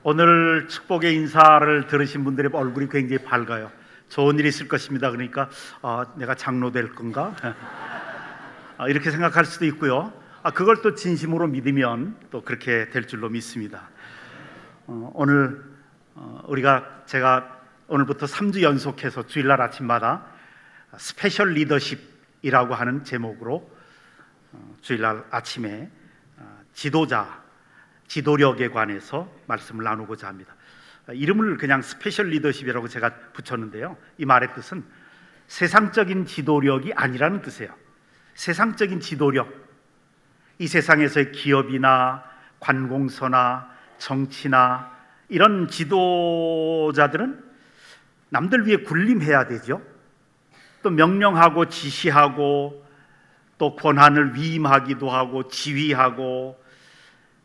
오늘 축복의 인사를 들으신 분들의 얼굴이 굉장히 밝아요. 좋은 일이 있을 것입니다. 그러니까 내가 장로 될 건가? 이렇게 생각할 수도 있고요. 그걸 또 진심으로 믿으면 또 그렇게 될 줄로 믿습니다. 오늘 제가 오늘부터 3주 연속해서 주일날 아침마다 스페셜 리더십이라고 하는 제목으로 주일날 아침에 지도력에 관해서 말씀을 나누고자 합니다. 이름을 그냥 스페셜 리더십이라고 제가 붙였는데요, 이 말의 뜻은 세상적인 지도력이 아니라는 뜻이에요. 세상적인 지도력, 이 세상에서의 기업이나 관공서나 정치나 이런 지도자들은 남들 위해 군림해야 되죠. 또 명령하고 지시하고 또 권한을 위임하기도 하고 지휘하고,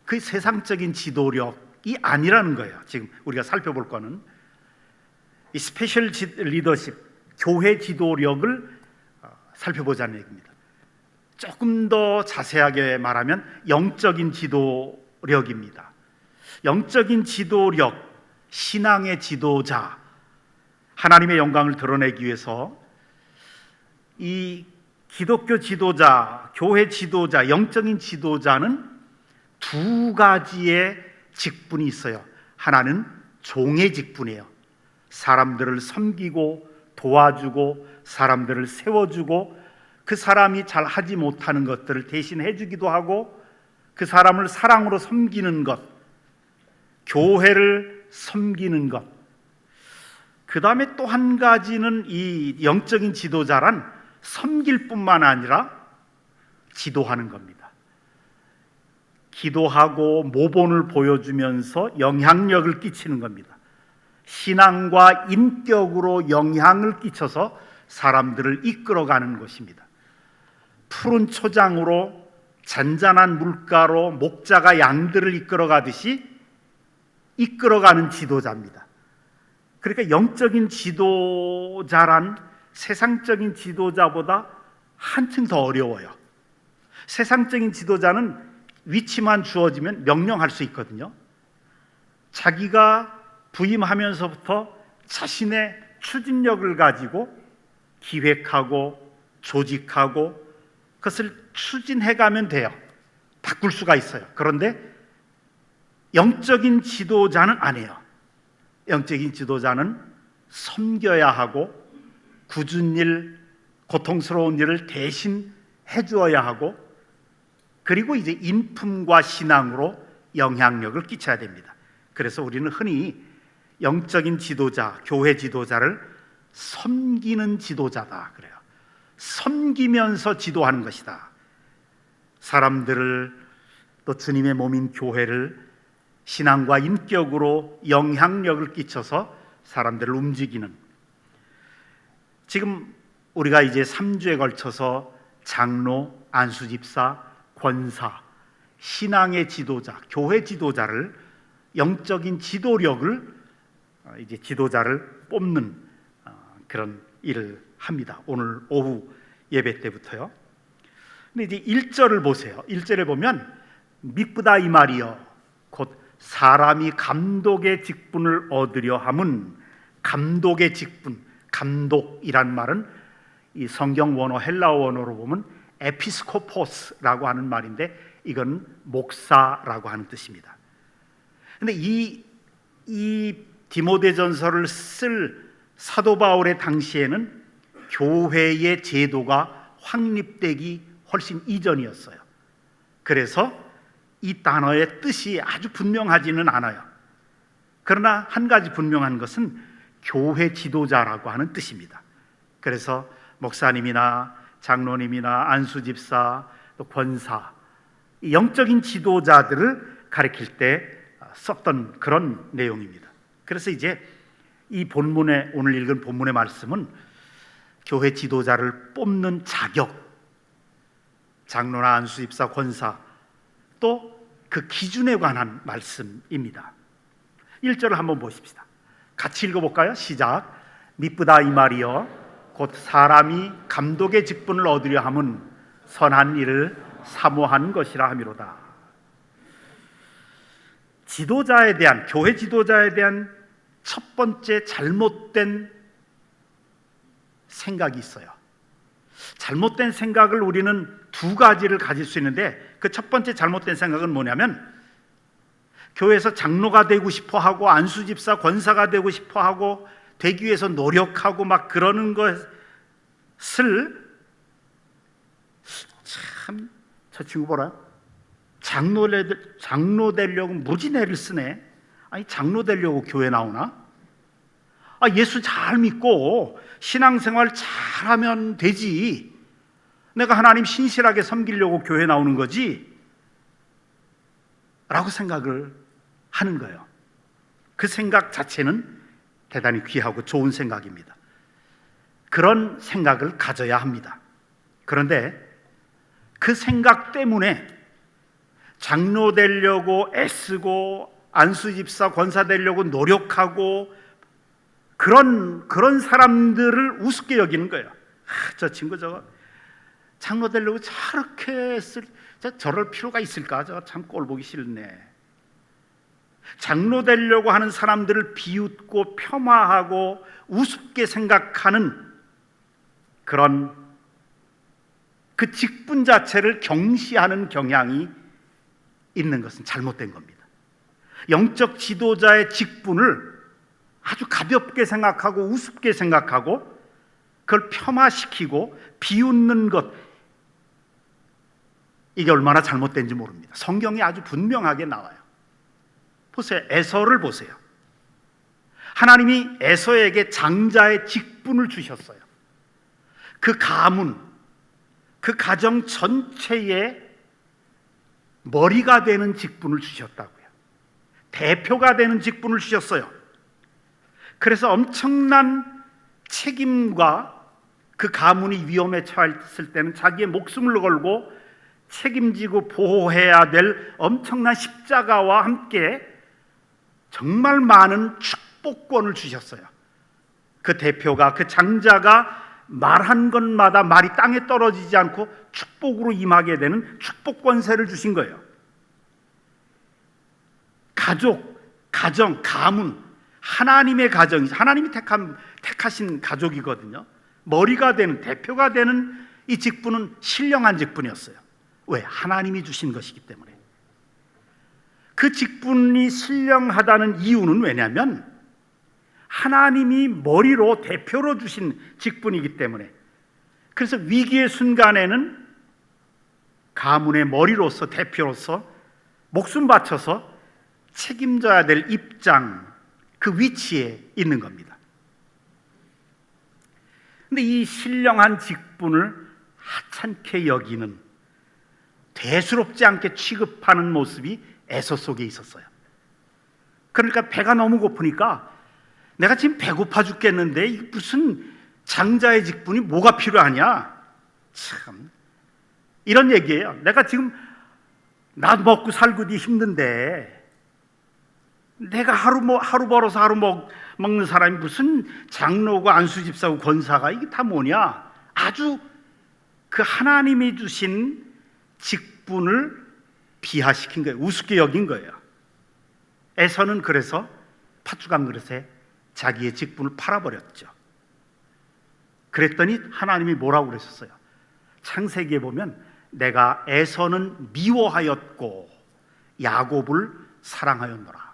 그 세상적인 지도력이 아니라는 거예요. 지금 우리가 살펴볼 거는 이 스페셜 리더십, 교회 지도력을 살펴보자는 얘기입니다. 조금 더 자세하게 말하면 영적인 지도력입니다. 영적인 지도력, 신앙의 지도자, 하나님의 영광을 드러내기 위해서 이 기독교 지도자, 교회 지도자, 영적인 지도자는 두 가지의 직분이 있어요. 하나는 종의 직분이에요. 사람들을 섬기고 도와주고 사람들을 세워주고, 그 사람이 잘 하지 못하는 것들을 대신 해주기도 하고, 그 사람을 사랑으로 섬기는 것, 교회를 섬기는 것. 그 다음에 또 한 가지는 이 영적인 지도자란 섬길 뿐만 아니라 지도하는 겁니다. 기도하고 모본을 보여주면서 영향력을 끼치는 겁니다. 신앙과 인격으로 영향을 끼쳐서 사람들을 이끌어가는 것입니다. 푸른 초장으로 잔잔한 물가로 목자가 양들을 이끌어가듯이 이끌어가는 지도자입니다. 그러니까 영적인 지도자란 세상적인 지도자보다 한층 더 어려워요. 세상적인 지도자는 위치만 주어지면 명령할 수 있거든요. 자기가 부임하면서부터 자신의 추진력을 가지고 기획하고 조직하고 그것을 추진해가면 돼요. 바꿀 수가 있어요. 그런데 영적인 지도자는 아니에요. 영적인 지도자는 섬겨야 하고 굳은 일, 고통스러운 일을 대신 해주어야 하고, 그리고 이제 인품과 신앙으로 영향력을 끼쳐야 됩니다. 그래서 우리는 흔히 영적인 지도자, 교회 지도자를 섬기는 지도자다 그래요. 섬기면서 지도하는 것이다. 사람들을, 또 주님의 몸인 교회를 신앙과 인격으로 영향력을 끼쳐서 사람들을 움직이는, 지금 우리가 이제 3주에 걸쳐서 장로, 안수집사, 권사, 신앙의 지도자, 교회 지도자를, 영적인 지도력을, 이제 지도자를 뽑는 그런 일을 합니다. 오늘 오후 예배 때부터요. 근데 이제 1절을 보세요. 1절에 보면 미쁘다 이 말이여 곧 사람이 감독의 직분을 얻으려 함은, 감독의 직분, 감독이란 말은 이 성경 원어 헬라어 원어로 보면 에피스코포스라고 하는 말인데, 이건 목사라고 하는 뜻입니다. 근데 이 디모데전서를 쓸 사도 바울의 당시에는 교회의 제도가 확립되기 훨씬 이전이었어요. 그래서 이 단어의 뜻이 아주 분명하지는 않아요. 그러나 한 가지 분명한 것은 교회 지도자라고 하는 뜻입니다. 그래서 목사님이나 장로님이나 안수집사, 또 권사, 영적인 지도자들을 가리킬 때 썼던 그런 내용입니다. 그래서 이제 이 본문에, 오늘 읽은 본문의 말씀은 교회 지도자를 뽑는 자격, 장로나 안수집사, 권사, 또 그 기준에 관한 말씀입니다. 1절을 한번 보십시다. 같이 읽어볼까요? 시작. 미쁘다 이 말이여 곧 사람이 감독의 직분을 얻으려 함은 선한 일을 사모하는 것이라 함이로다. 지도자에 대한, 교회 지도자에 대한 첫 번째 잘못된 생각이 있어요. 잘못된 생각을 우리는 두 가지를 가질 수 있는데, 그 첫 번째 잘못된 생각은 뭐냐면, 교회에서 장로가 되고 싶어 하고 안수집사 권사가 되고 싶어 하고 되기 위해서 노력하고 막 그러는 것을, 참, 저 친구 보라, 장로 되려고 무지내를 쓰네. 아니, 장로 되려고 교회 나오나? 예수 잘 믿고 신앙생활 잘하면 되지, 내가 하나님 신실하게 섬기려고 교회 나오는 거지 라고 생각을 하는 거예요. 그 생각 자체는 대단히 귀하고 좋은 생각입니다. 그런 생각을 가져야 합니다. 그런데 그 생각 때문에 장로 되려고 애쓰고 안수집사 권사 되려고 노력하고 그런 사람들을 우습게 여기는 거예요. 저 친구 저거 장로 되려고 저렇게 저럴 필요가 있을까? 저 참 꼴보기 싫네. 장로 되려고 하는 사람들을 비웃고 폄하하고 우습게 생각하는 그런 그 직분 자체를 경시하는 경향이 있는 것은 잘못된 겁니다. 영적 지도자의 직분을 아주 가볍게 생각하고 우습게 생각하고 그걸 폄하시키고 비웃는 것, 이게 얼마나 잘못된지 모릅니다. 성경이 아주 분명하게 나와요. 보세요. 에서를 보세요. 하나님이 에서에게 장자의 직분을 주셨어요. 그 가문, 그 가정 전체의 머리가 되는 직분을 주셨다고요. 대표가 되는 직분을 주셨어요. 그래서 엄청난 책임과 그 가문이 위험에 처했을 때는 자기의 목숨을 걸고 책임지고 보호해야 될 엄청난 십자가와 함께 정말 많은 축복권을 주셨어요. 그 대표가, 그 장자가 말한 것마다 말이 땅에 떨어지지 않고 축복으로 임하게 되는 축복 권세를 주신 거예요. 가족, 가정, 가문, 하나님의 가정이, 하나님이 택하신 가족이거든요. 머리가 되는, 대표가 되는 이 직분은 신령한 직분이었어요. 왜? 하나님이 주신 것이기 때문에. 그 직분이 신령하다는 이유는 왜냐하면 하나님이 머리로, 대표로 주신 직분이기 때문에. 그래서 위기의 순간에는 가문의 머리로서, 대표로서 목숨 바쳐서 책임져야 될 입장, 그 위치에 있는 겁니다. 근데 이 신령한 직분을 하찮게 여기는, 대수롭지 않게 취급하는 모습이 에서 속에 있었어요. 그러니까 배가 너무 고프니까 내가 지금 배고파 죽겠는데 무슨 장자의 직분이 뭐가 필요하냐? 참, 이런 얘기예요. 내가 지금 나도 먹고 살고도 힘든데 내가 하루 벌어서 하루 먹는 사람이 무슨 장로고 안수집사고 권사가 이게 다 뭐냐? 아주 그 하나님이 주신 직분을 비하시킨 거예요. 우습게 여긴 거예요. 에서는 그래서 팥죽한 그릇에 자기의 직분을 팔아버렸죠. 그랬더니 하나님이 뭐라고 그러셨어요? 창세기에 보면 내가 에서는 미워하였고 야곱을 사랑하였노라.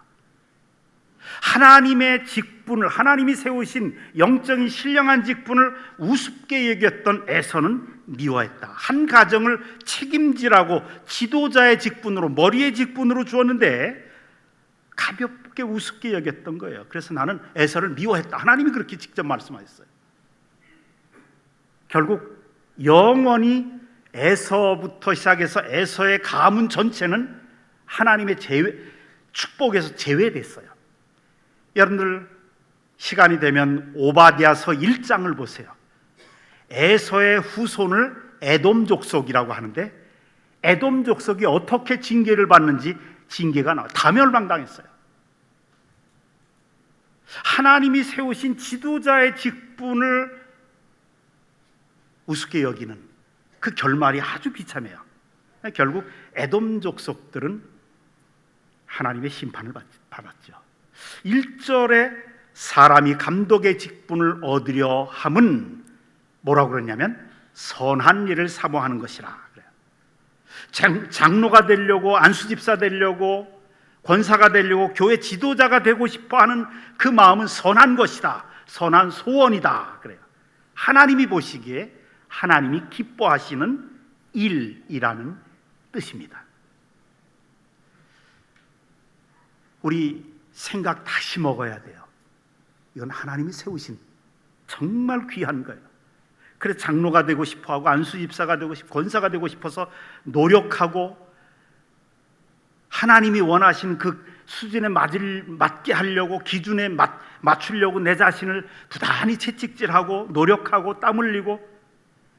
하나님의 직분을, 하나님이 세우신 영적인 신령한 직분을 우습게 여겼던 에서는 미워했다. 한 가정을 책임지라고 지도자의 직분으로, 머리의 직분으로 주었는데 가볍게 우습게 여겼던 거예요. 그래서 나는 에서를 미워했다. 하나님이 그렇게 직접 말씀하셨어요. 결국 영원히 에서부터 시작해서 에서의 가문 전체는 하나님의 축복에서 제외됐어요. 여러분들 시간이 되면 오바댜서 1장을 보세요. 에서의 후손을 에돔 족속이라고 하는데 에돔 족속이 어떻게 징계를 받는지 징계가 나와요. 다 멸망당했어요. 하나님이 세우신 지도자의 직분을 우습게 여기는 그 결말이 아주 비참해요. 결국 에돔 족속들은 하나님의 심판을 받았죠. 1절에 사람이 감독의 직분을 얻으려 함은 뭐라고 그러냐면 선한 일을 사모하는 것이라 그래요. 장로가 되려고, 안수집사 되려고, 권사가 되려고, 교회 지도자가 되고 싶어하는 그 마음은 선한 것이다, 선한 소원이다 그래요. 하나님이 보시기에 하나님이 기뻐하시는 일이라는 뜻입니다. 우리 생각 다시 먹어야 돼요. 이건 하나님이 세우신 정말 귀한 거예요. 그래서 장로가 되고 싶어하고, 안수집사가 되고 싶고, 권사가 되고 싶어서 노력하고, 하나님이 원하시는 그 수준에 맞게 하려고, 기준에 맞추려고 내 자신을 부단히 채찍질하고 노력하고 땀 흘리고,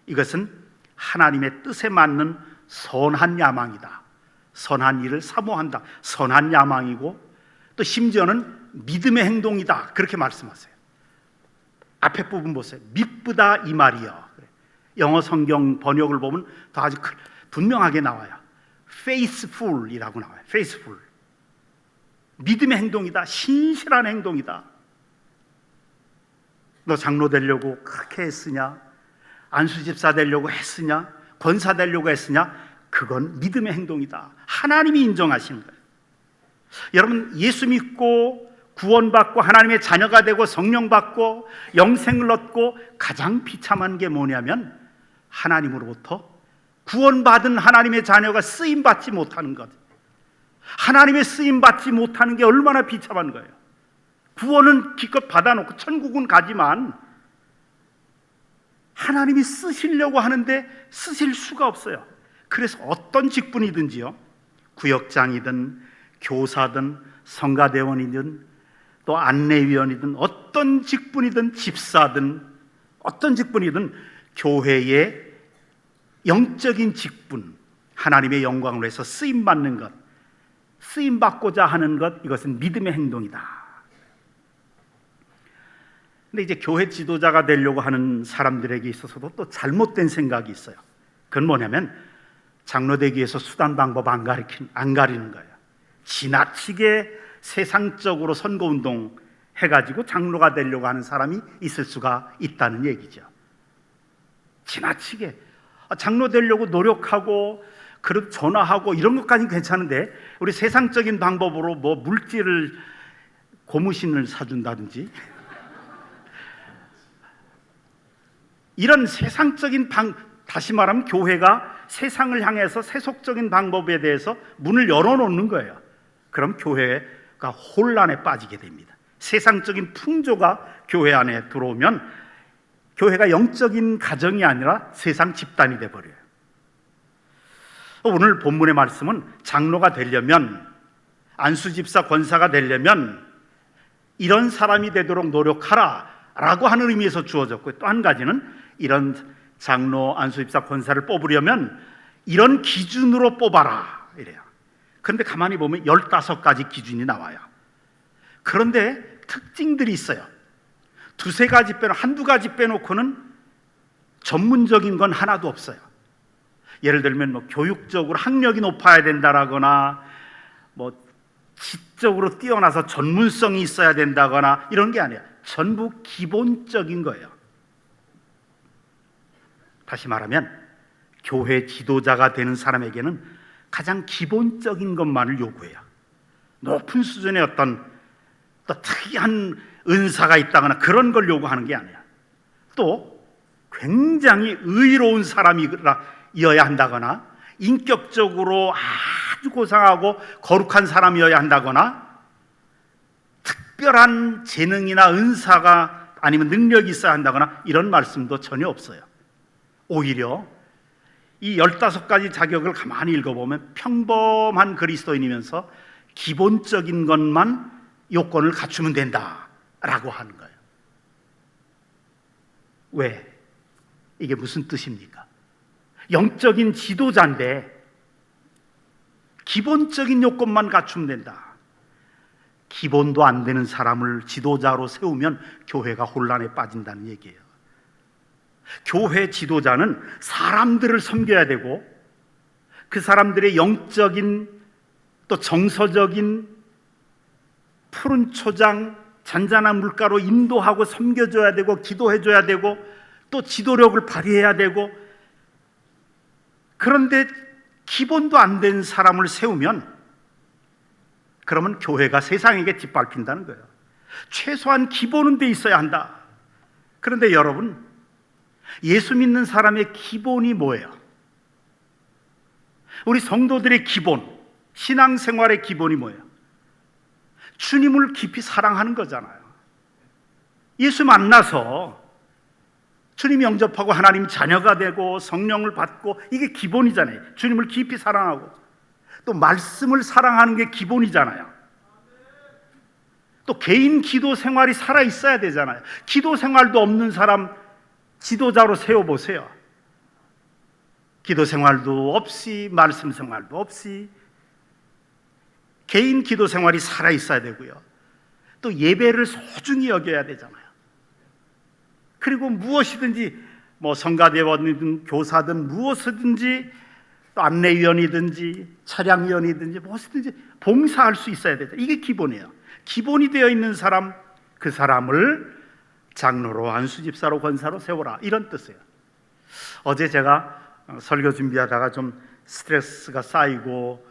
이것은 하나님의 뜻에 맞는 선한 야망이다, 선한 일을 사모한다, 선한 야망이고, 또 심지어는 믿음의 행동이다 그렇게 말씀하세요. 앞에 부분 보세요. 믿부다 이 말이요. 영어 성경 번역을 보면 더 아주 분명하게 나와요. faithful이라고 나와요. faithful. 믿음의 행동이다, 신실한 행동이다. 너 장로 되려고 그렇게 했으냐? 안수집사 되려고 했으냐? 권사 되려고 했으냐? 그건 믿음의 행동이다. 하나님이 인정하시는 거예요. 여러분, 예수 믿고 구원받고 하나님의 자녀가 되고 성령 받고 영생을 얻고 가장 비참한 게 뭐냐면 하나님으로부터 구원받은 하나님의 자녀가 쓰임받지 못하는 것. 하나님의 쓰임받지 못하는 게 얼마나 비참한 거예요. 구원은 기껏 받아놓고 천국은 가지만 하나님이 쓰시려고 하는데 쓰실 수가 없어요. 그래서 어떤 직분이든지요, 구역장이든 교사든 성가대원이든 또 안내위원이든 어떤 직분이든 집사든 어떤 직분이든 교회의 영적인 직분, 하나님의 영광을 위해서 쓰임받는 것, 쓰임받고자 하는 것, 이것은 믿음의 행동이다. 근데 이제 교회 지도자가 되려고 하는 사람들에게 있어서도 또 잘못된 생각이 있어요. 그건 뭐냐면 장로되기 위해서 수단 방법 안 가리는 거예요. 지나치게 세상적으로 선거운동 해가지고 장로가 되려고 하는 사람이 있을 수가 있다는 얘기죠. 지나치게 장로 되려고 노력하고 그릇 전화하고 이런 것까지는 괜찮은데, 우리 세상적인 방법으로 뭐 물질을, 고무신을 사준다든지 이런 세상적인 다시 말하면 교회가 세상을 향해서 세속적인 방법에 대해서 문을 열어놓는 거예요. 그럼 교회가 혼란에 빠지게 됩니다. 세상적인 풍조가 교회 안에 들어오면 교회가 영적인 가정이 아니라 세상 집단이 돼버려요. 오늘 본문의 말씀은 장로가 되려면, 안수집사 권사가 되려면 이런 사람이 되도록 노력하라 라고 하는 의미에서 주어졌고요. 또 한 가지는 이런 장로, 안수집사 권사를 뽑으려면 이런 기준으로 뽑아라 이래요. 그런데 가만히 보면 15가지 기준이 나와요. 그런데 특징들이 있어요. 한두 가지 빼놓고는 전문적인 건 하나도 없어요. 예를 들면 뭐 교육적으로 학력이 높아야 된다라거나 뭐 지적으로 뛰어나서 전문성이 있어야 된다거나 이런 게 아니에요. 전부 기본적인 거예요. 다시 말하면 교회 지도자가 되는 사람에게는 가장 기본적인 것만을 요구해요. 높은 수준의 어떤 또 특이한 은사가 있다거나 그런 걸 요구하는 게 아니야. 또 굉장히 의로운 사람이어야 한다거나 인격적으로 아주 고상하고 거룩한 사람이어야 한다거나 특별한 재능이나 은사가 아니면 능력이 있어야 한다거나 이런 말씀도 전혀 없어요. 오히려 이 15가지 자격을 가만히 읽어보면 평범한 그리스도인이면서 기본적인 것만 요건을 갖추면 된다라고 하는 거예요. 왜? 이게 무슨 뜻입니까? 영적인 지도자인데 기본적인 요건만 갖추면 된다. 기본도 안 되는 사람을 지도자로 세우면 교회가 혼란에 빠진다는 얘기예요. 교회 지도자는 사람들을 섬겨야 되고 그 사람들의 영적인 또 정서적인 푸른 초장, 잔잔한 물가로 인도하고 섬겨줘야 되고 기도해줘야 되고 또 지도력을 발휘해야 되고, 그런데 기본도 안 된 사람을 세우면 그러면 교회가 세상에게 짓밟힌다는 거예요. 최소한 기본은 돼 있어야 한다. 그런데 여러분, 예수 믿는 사람의 기본이 뭐예요? 우리 성도들의 기본, 신앙생활의 기본이 뭐예요? 주님을 깊이 사랑하는 거잖아요. 예수 만나서 주님 영접하고 하나님 자녀가 되고 성령을 받고, 이게 기본이잖아요. 주님을 깊이 사랑하고 또 말씀을 사랑하는 게 기본이잖아요. 또 개인 기도 생활이 살아 있어야 되잖아요. 기도 생활도 없는 사람 지도자로 세워보세요. 기도 생활도 없이 말씀 생활도 없이 개인 기도 생활이 살아 있어야 되고요. 또 예배를 소중히 여겨야 되잖아요. 그리고 무엇이든지 성가대원이든 교사든 무엇이든지 또 안내위원이든지 차량위원이든지 무엇이든지 봉사할 수 있어야 되죠. 이게 기본이에요. 기본이 되어 있는 사람, 그 사람을 장로로, 안수집사로, 권사로 세워라, 이런 뜻이에요. 어제 제가 설교 준비하다가 좀 스트레스가 쌓이고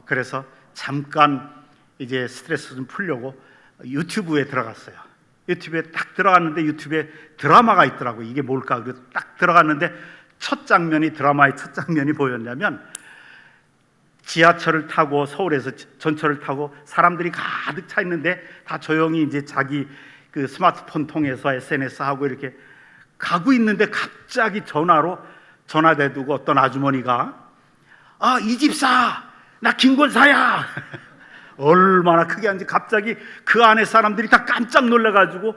그래서 잠깐 이제 스트레스 좀 풀려고 유튜브에 들어갔어요. 유튜브에 딱 들어갔는데 유튜브에 드라마가 있더라고요. 이게 뭘까? 그래서 딱 들어갔는데 드라마의 첫 장면이 뭐였냐면, 지하철을 타고 서울에서 전철을 타고 사람들이 가득 차 있는데 다 조용히 이제 자기 그 스마트폰 통해서 SNS 하고 이렇게 가고 있는데 갑자기 전화대두고 어떤 아주머니가 이 집사, 나 김권사야. 얼마나 크게 하는지 갑자기 그 안에 사람들이 다 깜짝 놀라가지고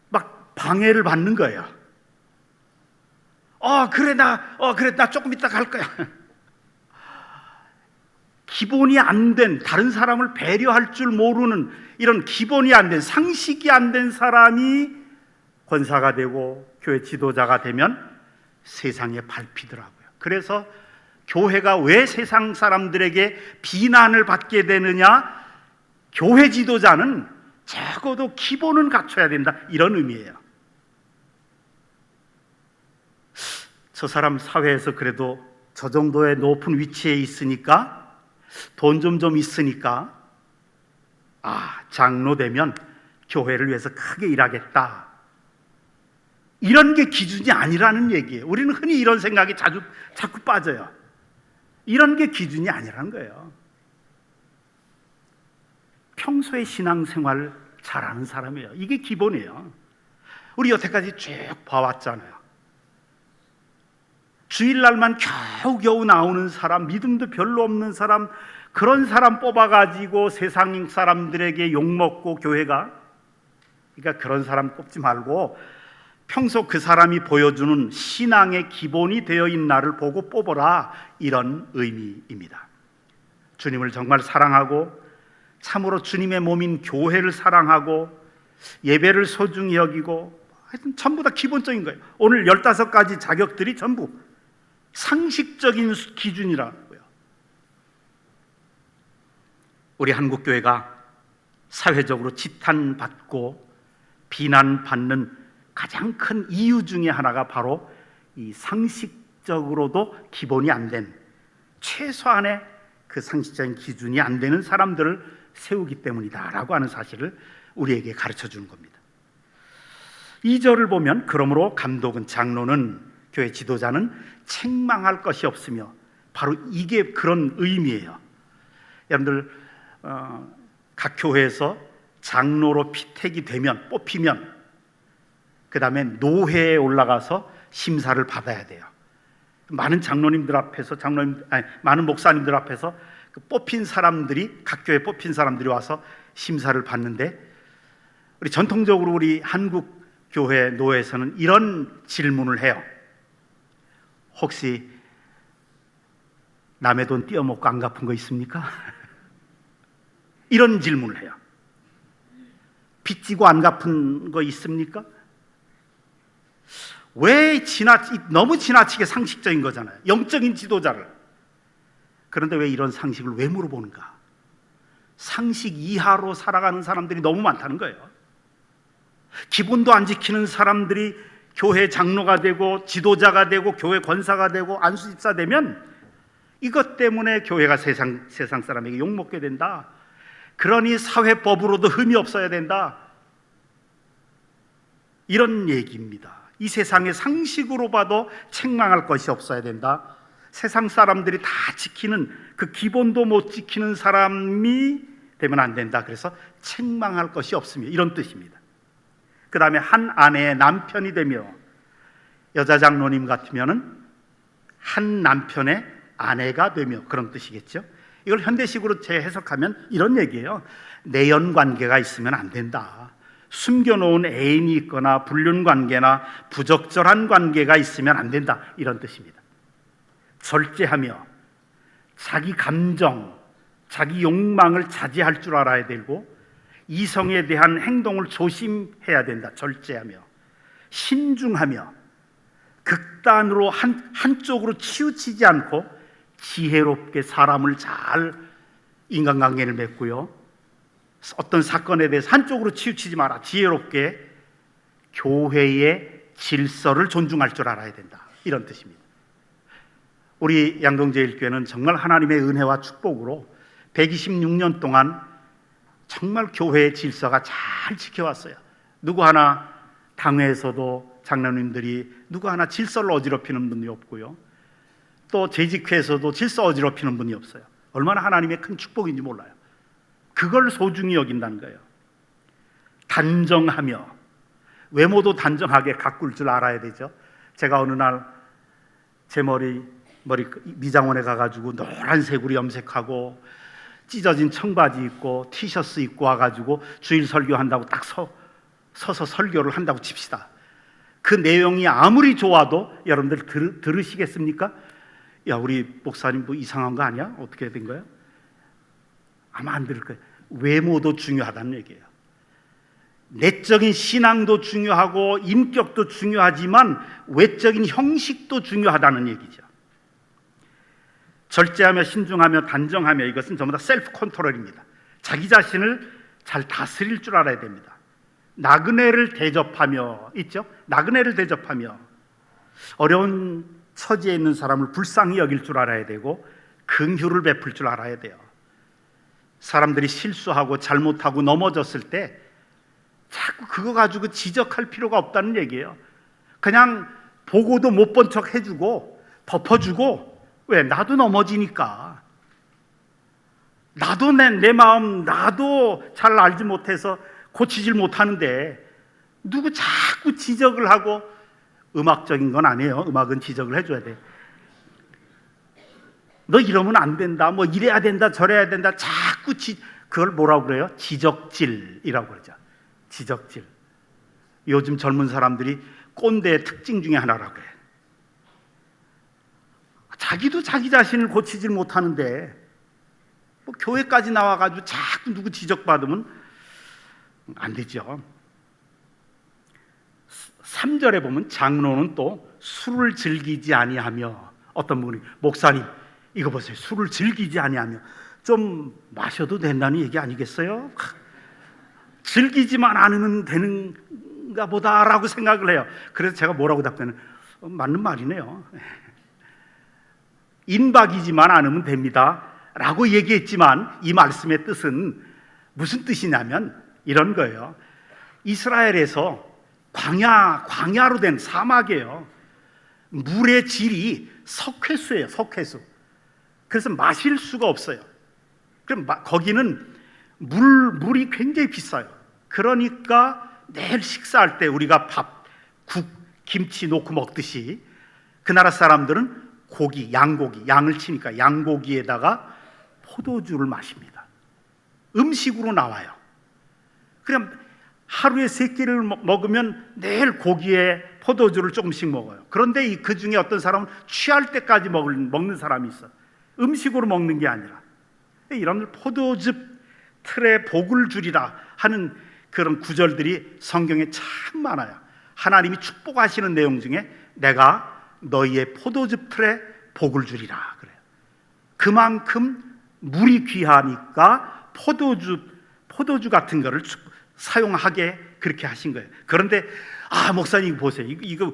막 방해를 받는 거예요. 그래 나 조금 이따 갈 거야. 기본이 안 된, 다른 사람을 배려할 줄 모르는, 이런 기본이 안 된, 상식이 안 된 사람이 권사가 되고 교회 지도자가 되면 세상에 밟히더라고요. 그래서 교회가 왜 세상 사람들에게 비난을 받게 되느냐? 교회 지도자는 적어도 기본은 갖춰야 된다, 이런 의미예요. 저 사람 사회에서 그래도 저 정도의 높은 위치에 있으니까, 돈 좀 있으니까 장로 되면 교회를 위해서 크게 일하겠다, 이런 게 기준이 아니라는 얘기예요. 우리는 흔히 이런 생각이 자꾸 빠져요. 이런 게 기준이 아니라는 거예요. 평소에 신앙생활 잘하는 사람이에요. 이게 기본이에요. 우리 여태까지 쭉 봐왔잖아요. 주일날만 겨우겨우 나오는 사람, 믿음도 별로 없는 사람, 그런 사람 뽑아가지고 세상 사람들에게 욕먹고 교회가, 그러니까 그런 사람 뽑지 말고 평소 그 사람이 보여주는 신앙의 기본이 되어 있는 나를 보고 뽑아라, 이런 의미입니다. 주님을 정말 사랑하고 참으로 주님의 몸인 교회를 사랑하고 예배를 소중히 여기고, 하여튼 전부 다 기본적인 거예요. 오늘 15가지 자격들이 전부 상식적인 기준이라고요. 우리 한국교회가 사회적으로 지탄받고 비난받는 가장 큰 이유 중에 하나가 바로 이 상식적으로도 기본이 안 된, 최소한의 그 상식적인 기준이 안 되는 사람들을 세우기 때문이다라고 하는 사실을 우리에게 가르쳐 주는 겁니다. 2절을 보면, 그러므로 감독은, 장로는, 교회 지도자는 책망할 것이 없으며, 바로 이게 그런 의미예요. 여러분들 각 교회에서 장로로 피택이 되면, 뽑히면 그 다음에 노회에 올라가서 심사를 받아야 돼요. 많은 장로님들 앞에서, 많은 목사님들 앞에서 그 뽑힌 사람들이, 각 교회 뽑힌 사람들이 와서 심사를 받는데, 우리 전통적으로 우리 한국 교회 노회에서는 이런 질문을 해요. 혹시 남의 돈 띄어먹고 안 갚은 거 있습니까? 이런 질문을 해요. 빚 지고 안 갚은 거 있습니까? 왜 너무 지나치게 상식적인 거잖아요. 영적인 지도자를, 그런데 왜 이런 상식을 왜 물어보는가? 상식 이하로 살아가는 사람들이 너무 많다는 거예요. 기본도 안 지키는 사람들이 교회 장로가 되고 지도자가 되고 교회 권사가 되고 안수집사 되면 이것 때문에 교회가 세상 사람에게 욕먹게 된다. 그러니 사회법으로도 흠이 없어야 된다. 이런 얘기입니다. 이 세상의 상식으로 봐도 책망할 것이 없어야 된다. 세상 사람들이 다 지키는 그 기본도 못 지키는 사람이 되면 안 된다. 그래서 책망할 것이 없으며 이런 뜻입니다. 그 다음에 한 아내의 남편이 되며, 여자 장로님 같으면은 한 남편의 아내가 되며, 그런 뜻이겠죠. 이걸 현대식으로 재해석하면 이런 얘기예요. 내연 관계가 있으면 안 된다. 숨겨놓은 애인이 있거나 불륜 관계나 부적절한 관계가 있으면 안 된다. 이런 뜻입니다. 절제하며 자기 감정, 자기 욕망을 자제할 줄 알아야 되고, 이성에 대한 행동을 조심해야 된다. 절제하며 신중하며 극단으로 한쪽으로 치우치지 않고 지혜롭게 사람을 잘 인간관계를 맺고요, 어떤 사건에 대해서 한쪽으로 치우치지 마라. 지혜롭게 교회의 질서를 존중할 줄 알아야 된다. 이런 뜻입니다. 우리 양동제일교회는 정말 하나님의 은혜와 축복으로 126년 동안 정말 교회의 질서가 잘 지켜왔어요. 누구 하나 당회에서도 장로님들이 누구 하나 질서를 어지럽히는 분이 없고요, 또 재직회에서도 질서 어지럽히는 분이 없어요. 얼마나 하나님의 큰 축복인지 몰라요. 그걸 소중히 여긴다는 거예요. 단정하며, 외모도 단정하게 가꿀 줄 알아야 되죠. 제가 어느 날 제 머리 미장원에 가가지고 노란색으로 염색하고 찢어진 청바지 입고 티셔츠 입고 와가지고 주일 설교한다고 딱 서서 설교를 한다고 칩시다. 그 내용이 아무리 좋아도 여러분들 들으시겠습니까? 야, 우리 목사님 뭐 이상한 거 아니야? 어떻게 된 거야? 아마 안 들을 거예요. 외모도 중요하다는 얘기예요. 내적인 신앙도 중요하고 인격도 중요하지만 외적인 형식도 중요하다는 얘기죠. 절제하며 신중하며 단정하며, 이것은 전부 다 셀프 컨트롤입니다. 자기 자신을 잘 다스릴 줄 알아야 됩니다. 나그네를 대접하며, 있죠? 나그네를 대접하며 어려운 처지에 있는 사람을 불쌍히 여길 줄 알아야 되고 긍휼을 베풀 줄 알아야 돼요. 사람들이 실수하고 잘못하고 넘어졌을 때 자꾸 그거 가지고 지적할 필요가 없다는 얘기예요. 그냥 보고도 못 본 척 해주고 덮어주고, 왜? 나도 넘어지니까. 나도 내 마음 나도 잘 알지 못해서 고치질 못하는데 누구 자꾸 지적을 하고, 음악적인 건 아니에요. 음악은 지적을 해줘야 돼. 너 이러면 안 된다, 뭐 이래야 된다 저래야 된다, 자꾸 그걸 뭐라고 그래요? 지적질이라고 그러죠. 지적질. 요즘 젊은 사람들이 꼰대의 특징 중에 하나라고 그래요. 자기도 자기 자신을 고치질 못하는데 뭐 교회까지 나와가지고 자꾸 누구 지적받으면 안 되죠. 3절에 보면 장로는 또 술을 즐기지 아니하며, 어떤 분이 목사님 이거 보세요, 술을 즐기지 아니하며, 좀 마셔도 된다는 얘기 아니겠어요? 즐기지만 않으면 되는가 보다라고 생각을 해요. 그래서 제가 뭐라고 답변을, 맞는 말이네요. 인박이지만 않으면 됩니다 라고 얘기했지만, 이 말씀의 뜻은 무슨 뜻이냐면 이런 거예요. 이스라엘에서 광야로 된 사막이에요. 물의 질이 석회수예요. 석회수. 그래서 마실 수가 없어요. 그럼 거기는 물이 굉장히 비싸요. 그러니까 매일 식사할 때 우리가 밥, 국, 김치 놓고 먹듯이 그 나라 사람들은 고기, 양을 치니까 양고기에다가 포도주를 마십니다. 음식으로 나와요. 그럼 하루에 3끼를 먹으면 내일 고기에 포도주를 조금씩 먹어요. 그런데 그 중에 어떤 사람은 취할 때까지 먹는 사람이 있어. 음식으로 먹는 게 아니라. 이런 포도즙 틀에 복을 주리라 하는 그런 구절들이 성경에 참 많아요. 하나님이 축복하시는 내용 중에 내가 너희의 포도즙 틀에 복을 주리라 그래요. 그만큼 물이 귀하니까 포도주 같은 거를 사용하게 그렇게 하신 거예요. 그런데 목사님 보세요. 이거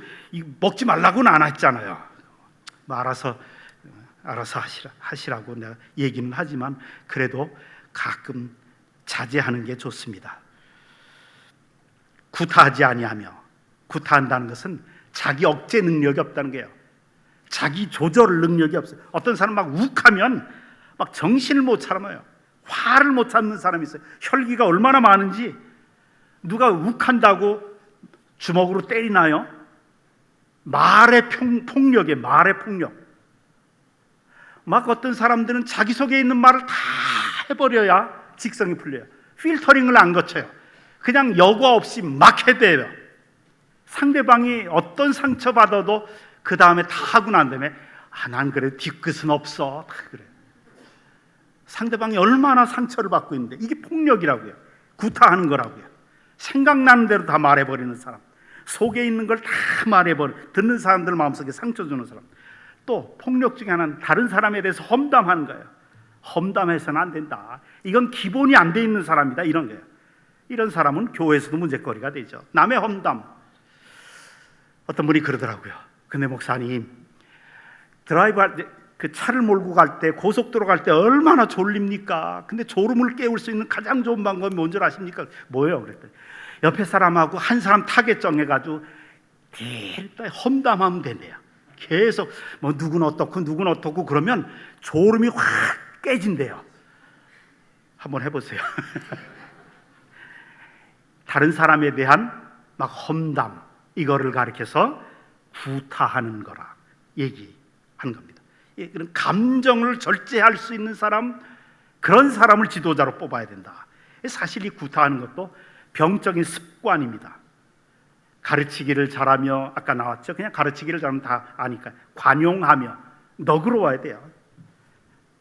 먹지 말라고는 안 했잖아요. 뭐 알아서 하시라고 내가 얘기는 하지만 그래도 가끔 자제하는 게 좋습니다. 구타하지 아니하며, 구타한다는 것은 자기 억제 능력이 없다는 거예요. 자기 조절 능력이 없어요. 어떤 사람 막 욱하면 막 정신을 못 차려요. 화를 못 참는 사람이 있어요. 혈기가 얼마나 많은지. 누가 욱한다고 주먹으로 때리나요? 말의 폭력. 막 어떤 사람들은 자기 속에 있는 말을 다 해버려야 직성이 풀려요. 필터링을 안 거쳐요. 그냥 여과 없이 막 해대요. 상대방이 어떤 상처 받아도 그 다음에 다 하고 난 다음에 난 그래 뒤끝은 없어 다 그래요. 상대방이 얼마나 상처를 받고 있는데 이게 폭력이라고요. 구타하는 거라고요. 생각나는 대로 다 말해버리는 사람, 속에 있는 걸 다 듣는 사람들 마음속에 상처 주는 사람. 또 폭력 중에 하나는 다른 사람에 대해서 험담하는 거예요. 험담해서는 안 된다. 이건 기본이 안 돼 있는 사람이다. 이런 거예요. 이런 사람은 교회에서도 문제거리가 되죠. 남의 험담. 어떤 분이 그러더라고요. 근데 목사님, 드라이브 할 때, 그 차를 몰고 갈 때, 고속도로 갈 때 얼마나 졸립니까? 근데 졸음을 깨울 수 있는 가장 좋은 방법이 뭔지 아십니까? 뭐예요? 그랬더니 옆에 사람하고 한 사람 타겟 정해가지고 일단 험담하면 된대요. 계속 뭐 누구는 어떻고 그러면 졸음이 확 깨진대요. 한번 해보세요. 다른 사람에 대한 막 험담, 이거를 가리켜서 구타하는 거라 얘기하는 겁니다. 그런 감정을 절제할 수 있는 사람, 그런 사람을 지도자로 뽑아야 된다. 사실 이 구타하는 것도 병적인 습관입니다. 가르치기를 잘하며, 아까 나왔죠. 그냥 가르치기를 잘하면 다 아니까 관용하며 너그러워야 돼요.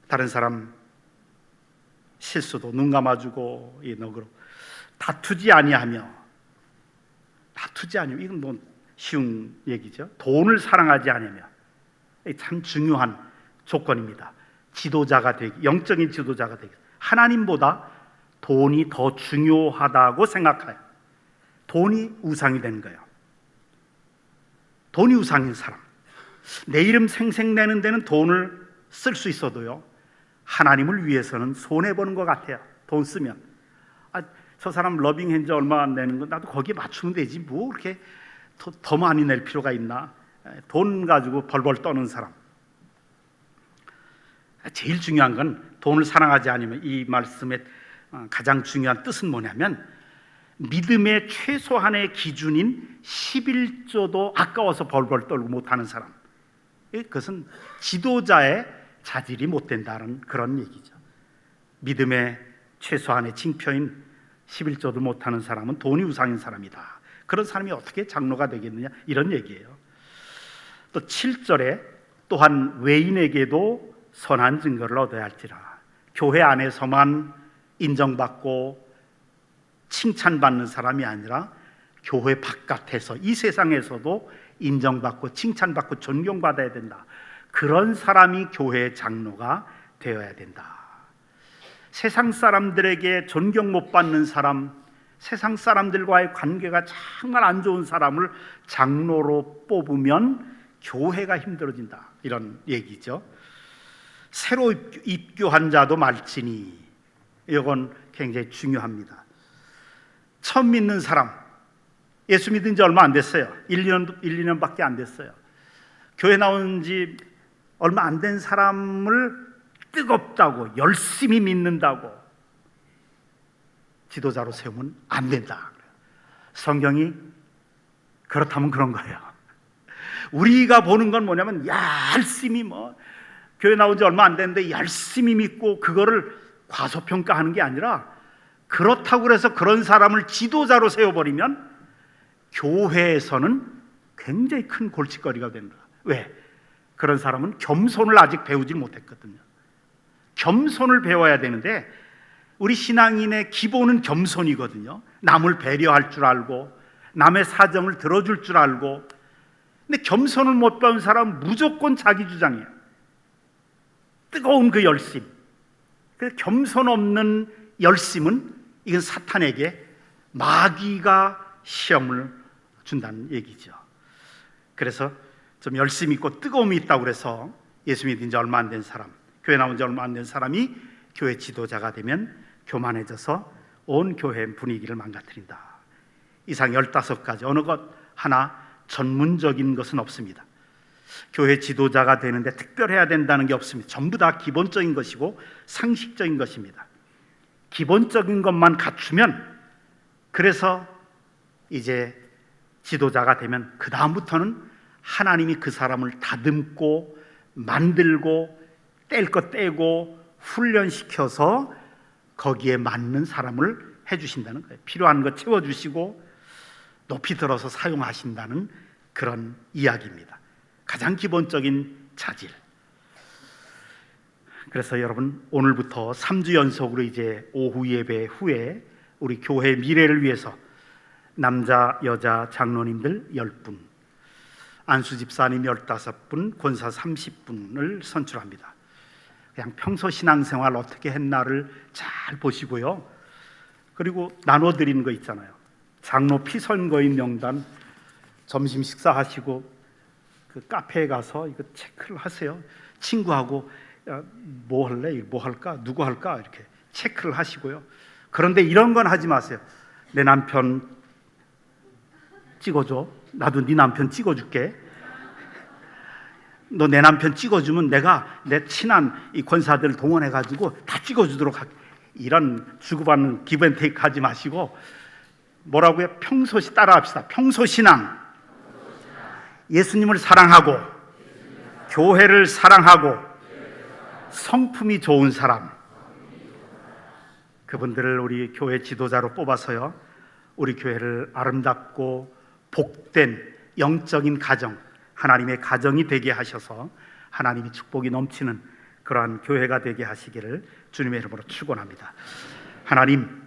다른 사람 실수도 눈 감아주고 너그러. 다투지 아니하며, 이건 뭐 쉬운 얘기죠. 돈을 사랑하지 않으며, 참 중요한 조건입니다. 지도자가 되기, 영적인 지도자가 되기, 하나님보다 돈이 더 중요하다고 생각해요. 돈이 우상이 되는 거예요. 돈이 우상인 사람, 내 이름 생색내는 데는 돈을 쓸 수 있어도요, 하나님을 위해서는 손해보는 것 같아요. 돈 쓰면 저 사람 러빙 핸즈 얼마 안 내는 거 나도 거기에 맞추면 되지, 뭐 그렇게 더 많이 낼 필요가 있나. 돈 가지고 벌벌 떠는 사람. 제일 중요한 건 돈을 사랑하지 않으면, 이 말씀의 가장 중요한 뜻은 뭐냐면, 믿음의 최소한의 기준인 11조도 아까워서 벌벌 떨고 못하는 사람. 그것은 지도자의 자질이 못 된다는 그런 얘기죠. 믿음의 최소한의 징표인 11조도 못하는 사람은 돈이 우상인 사람이다. 그런 사람이 어떻게 장로가 되겠느냐, 이런 얘기예요. 또 7절에 또한 외인에게도 선한 증거를 얻어야 할지라. 교회 안에서만 인정받고 칭찬받는 사람이 아니라 교회 바깥에서, 이 세상에서도 인정받고 칭찬받고 존경받아야 된다. 그런 사람이 교회의 장로가 되어야 된다. 세상 사람들에게 존경 못 받는 사람, 세상 사람들과의 관계가 정말 안 좋은 사람을 장로로 뽑으면 교회가 힘들어진다, 이런 얘기죠. 새로 입교한 자도 말지니, 이건 굉장히 중요합니다. 처음 믿는 사람, 예수 믿은 지 얼마 안 됐어요. 1-2년밖에 안 됐어요. 교회 나온 지 얼마 안 된 사람을 뜨겁다고 열심히 믿는다고 지도자로 세우면 안 된다. 성경이 그렇다면 그런 거예요. 우리가 보는 건 뭐냐면, 열심히 교회 나온 지 얼마 안 됐는데 열심히 믿고 그거를 과소평가하는 게 아니라, 그렇다고 해서 그런 사람을 지도자로 세워버리면 교회에서는 굉장히 큰 골칫거리가 된다. 왜? 그런 사람은 겸손을 아직 배우지 못했거든요. 겸손을 배워야 되는데, 우리 신앙인의 기본은 겸손이거든요. 남을 배려할 줄 알고, 남의 사정을 들어줄 줄 알고. 근데 겸손을 못 배운 사람은 무조건 자기 주장이에요. 뜨거운 그 열심, 그 겸손 없는 열심은 이건 사탄에게 마귀가 시험을 준다는 얘기죠. 그래서 좀 열심히 있고 뜨거움이 있다고 그래서 예수 믿은 지 얼마 안 된 사람, 교회 나온 지 얼마 안 된 사람이 교회 지도자가 되면 교만해져서 온 교회 분위기를 망가뜨린다. 이상 15가지 어느 것 하나 전문적인 것은 없습니다. 교회 지도자가 되는데 특별해야 된다는 게 없습니다. 전부 다 기본적인 것이고 상식적인 것입니다. 기본적인 것만 갖추면, 그래서 이제 지도자가 되면 그 다음부터는 하나님이 그 사람을 다듬고 만들고 뗄 것 떼고 훈련시켜서 거기에 맞는 사람을 해주신다는 거예요. 필요한 것 채워주시고 높이 들어서 사용하신다는 그런 이야기입니다. 가장 기본적인 자질. 그래서 여러분, 오늘부터 3주 연속으로 이제 오후 예배 후에 우리 교회 미래를 위해서 남자 여자 장로님들 10분, 안수 집사님 15분, 권사 30분을 선출합니다. 그냥 평소 신앙생활 어떻게 했나를 잘 보시고요. 그리고 나눠드리는 거 있잖아요. 장로 피선거인 명단 점심 식사하시고 그 카페에 가서 이거 체크를 하세요. 친구하고 야, 뭐 할래? 뭐 할까? 누구 할까? 이렇게 체크를 하시고요. 그런데 이런 건 하지 마세요. 내 남편 찍어줘. 나도 네 남편 찍어줄게. 너 내 남편 찍어주면 내가 내 친한 이 권사들 동원해가지고 다 찍어주도록 할게. 이런 주고받는 기브앤테이크 하지 마시고 뭐라고요? 평소시 따라합시다. 평소신앙. 예수님을 사랑하고 교회를 사랑하고 성품이 좋은 사람, 그분들을 우리 교회 지도자로 뽑아서요, 우리 교회를 아름답고 복된 영적인 가정, 하나님의 가정이 되게 하셔서 하나님이 축복이 넘치는 그러한 교회가 되게 하시기를 주님의 이름으로 축원합니다. 하나님,